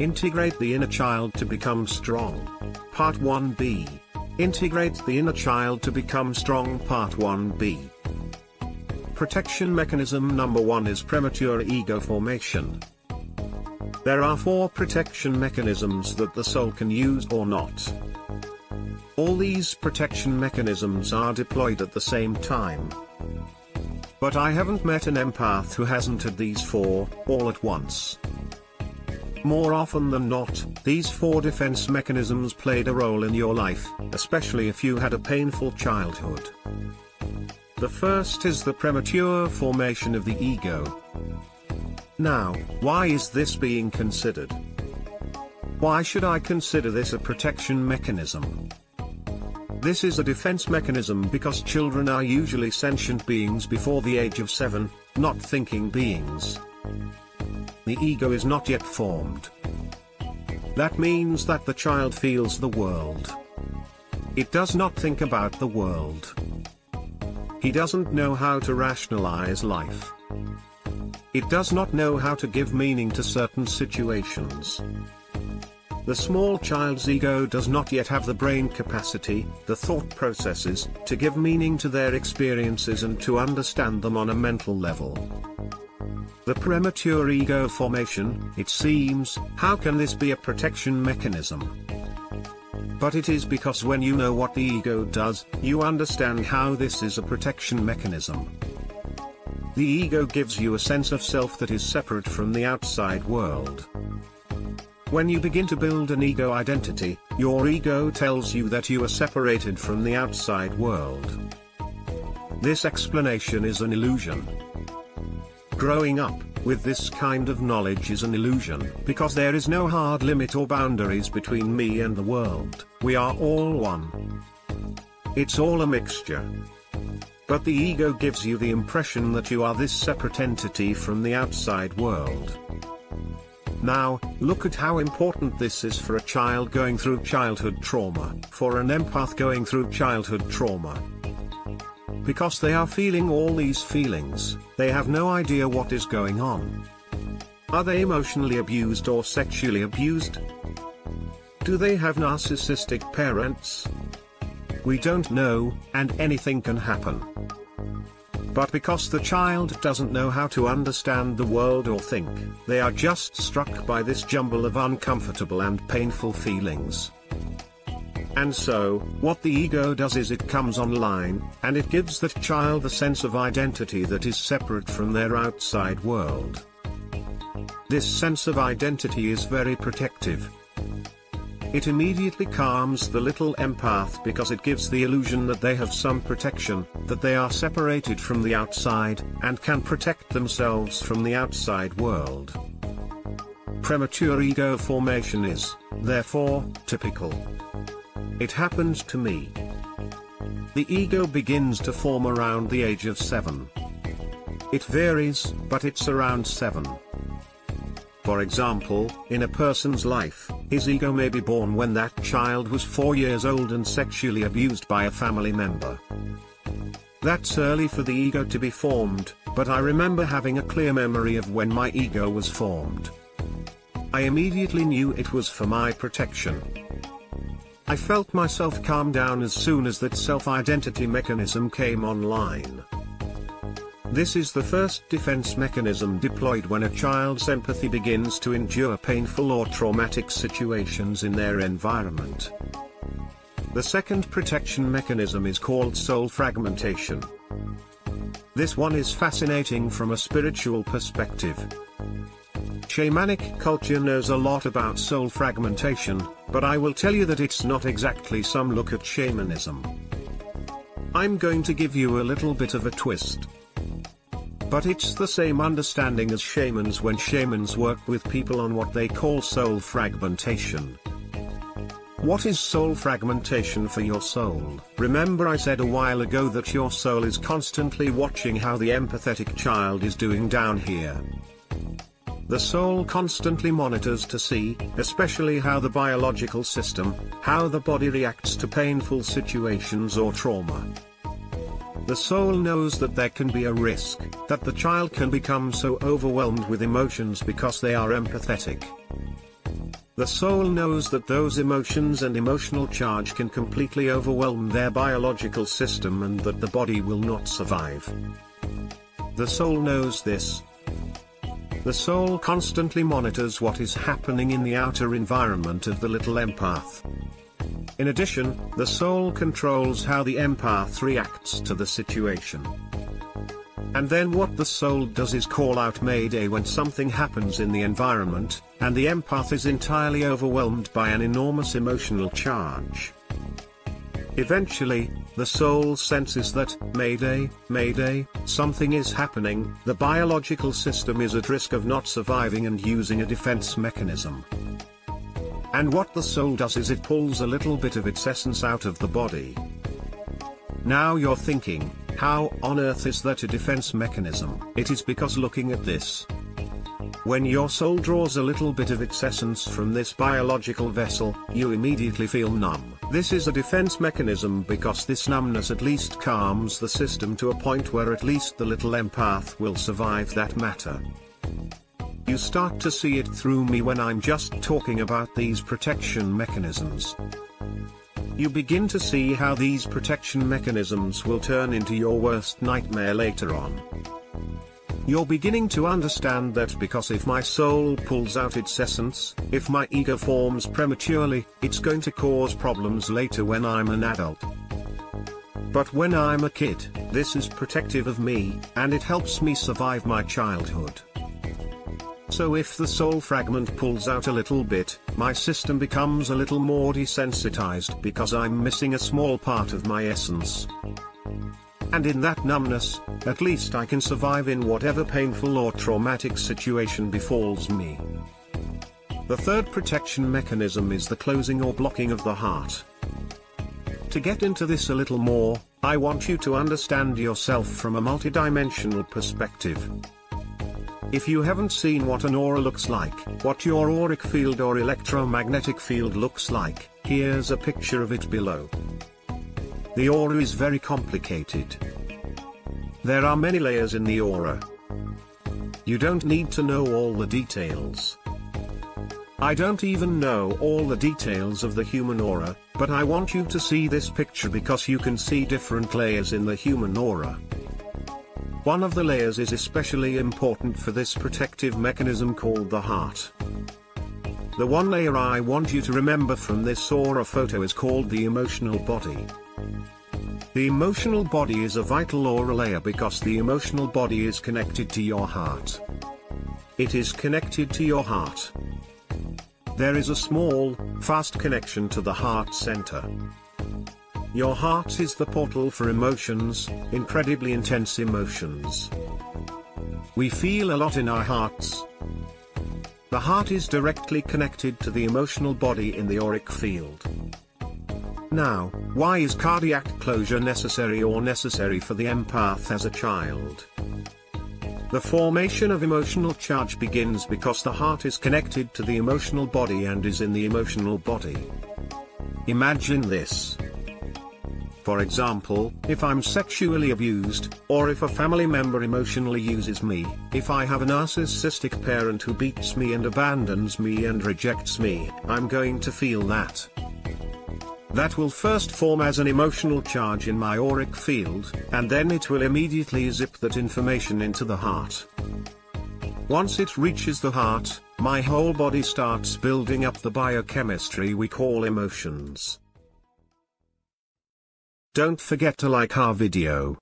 Integrate the inner child to become strong. Part 1b. Integrate the inner child to become strong. Part 1b. Protection mechanism number 1 is premature ego formation. There are 4 protection mechanisms that the soul can use or not. All these protection mechanisms are deployed at the same time. But I haven't met an empath who hasn't had these 4, all at once. More often than not, these 4 defense mechanisms played a role in your life, especially if you had a painful childhood. The first is the premature formation of the ego. Now, why is this being considered? Why should I consider this a protection mechanism? This is a defense mechanism because children are usually sentient beings before the age of 7, not thinking beings. The ego is not yet formed. That means that the child feels the world. It does not think about the world. He doesn't know how to rationalize life. It does not know how to give meaning to certain situations. The small child's ego does not yet have the brain capacity, the thought processes, to give meaning to their experiences and to understand them on a mental level. The premature ego formation, it seems, how can this be a protection mechanism? But it is because when you know what the ego does, you understand how this is a protection mechanism. The ego gives you a sense of self that is separate from the outside world. When you begin to build an ego identity, your ego tells you that you are separated from the outside world. This explanation is an illusion. Growing up with this kind of knowledge is an illusion, because there is no hard limit or boundaries between me and the world. We are all one. It's all a mixture. But the ego gives you the impression that you are this separate entity from the outside world. Now, look at how important this is for a child going through childhood trauma, for an empath going through childhood trauma. Because they are feeling all these feelings, they have no idea what is going on. Are they emotionally abused or sexually abused? Do they have narcissistic parents? We don't know, and anything can happen. But because the child doesn't know how to understand the world or think, they are just struck by this jumble of uncomfortable and painful feelings. And so, what the ego does is it comes online, and it gives that child a sense of identity that is separate from their outside world. This sense of identity is very protective. It immediately calms the little empath because it gives the illusion that they have some protection, that they are separated from the outside, and can protect themselves from the outside world. Premature ego formation is, therefore, typical. It happened to me. The ego begins to form around the age of 7. It varies, but it's around 7. For example, in a person's life, his ego may be born when that child was 4 years old and sexually abused by a family member. That's early for the ego to be formed, but I remember having a clear memory of when my ego was formed. I immediately knew it was for my protection. I felt myself calm down as soon as that self-identity mechanism came online. This is the first defense mechanism deployed when a child's empathy begins to endure painful or traumatic situations in their environment. The second protection mechanism is called soul fragmentation. This one is fascinating from a spiritual perspective. Shamanic culture knows a lot about soul fragmentation, but I will tell you that it's not exactly some look at shamanism. I'm going to give you a little bit of a twist. But it's the same understanding as shamans when shamans work with people on what they call soul fragmentation. What is soul fragmentation for your soul? Remember I said a while ago that your soul is constantly watching how the empathetic child is doing down here. The soul constantly monitors to see, especially how the biological system, how the body reacts to painful situations or trauma. The soul knows that there can be a risk, that the child can become so overwhelmed with emotions because they are empathetic. The soul knows that those emotions and emotional charge can completely overwhelm their biological system and that the body will not survive. The soul knows this. The soul constantly monitors what is happening in the outer environment of the little empath. In addition, the soul controls how the empath reacts to the situation. And then what the soul does is call out Mayday when something happens in the environment, and the empath is entirely overwhelmed by an enormous emotional charge. Eventually, the soul senses that, Mayday, Mayday, something is happening, the biological system is at risk of not surviving and using a defense mechanism. And what the soul does is it pulls a little bit of its essence out of the body. Now you're thinking, how on earth is that a defense mechanism? It is because looking at this. When your soul draws a little bit of its essence from this biological vessel, you immediately feel numb. This is a defense mechanism because this numbness at least calms the system to a point where at least the little empath will survive that matter. You start to see it through me when I'm just talking about these protection mechanisms. You begin to see how these protection mechanisms will turn into your worst nightmare later on. You're beginning to understand that because if my soul pulls out its essence, if my ego forms prematurely, it's going to cause problems later when I'm an adult. But when I'm a kid, this is protective of me, and it helps me survive my childhood. So if the soul fragment pulls out a little bit, my system becomes a little more desensitized because I'm missing a small part of my essence. And in that numbness, at least I can survive in whatever painful or traumatic situation befalls me. The third protection mechanism is the closing or blocking of the heart. To get into this a little more, I want you to understand yourself from a multidimensional perspective. If you haven't seen what an aura looks like, what your auric field or electromagnetic field looks like, here's a picture of it below. The aura is very complicated. There are many layers in the aura. You don't need to know all the details. I don't even know all the details of the human aura, but I want you to see this picture because you can see different layers in the human aura. One of the layers is especially important for this protective mechanism called the heart. The one layer I want you to remember from this aura photo is called the emotional body. The emotional body is a vital aura layer because the emotional body is connected to your heart. It is connected to your heart. There is a small, fast connection to the heart center. Your heart is the portal for emotions, incredibly intense emotions. We feel a lot in our hearts. The heart is directly connected to the emotional body in the auric field. Now, why is cardiac closure necessary for the empath as a child? The formation of emotional charge begins because the heart is connected to the emotional body and is in the emotional body. Imagine this. For example, if I'm sexually abused, or if a family member emotionally uses me, if I have a narcissistic parent who beats me and abandons me and rejects me, I'm going to feel that. That will first form as an emotional charge in my auric field, and then it will immediately zip that information into the heart. Once it reaches the heart, my whole body starts building up the biochemistry we call emotions. Don't forget to like our video.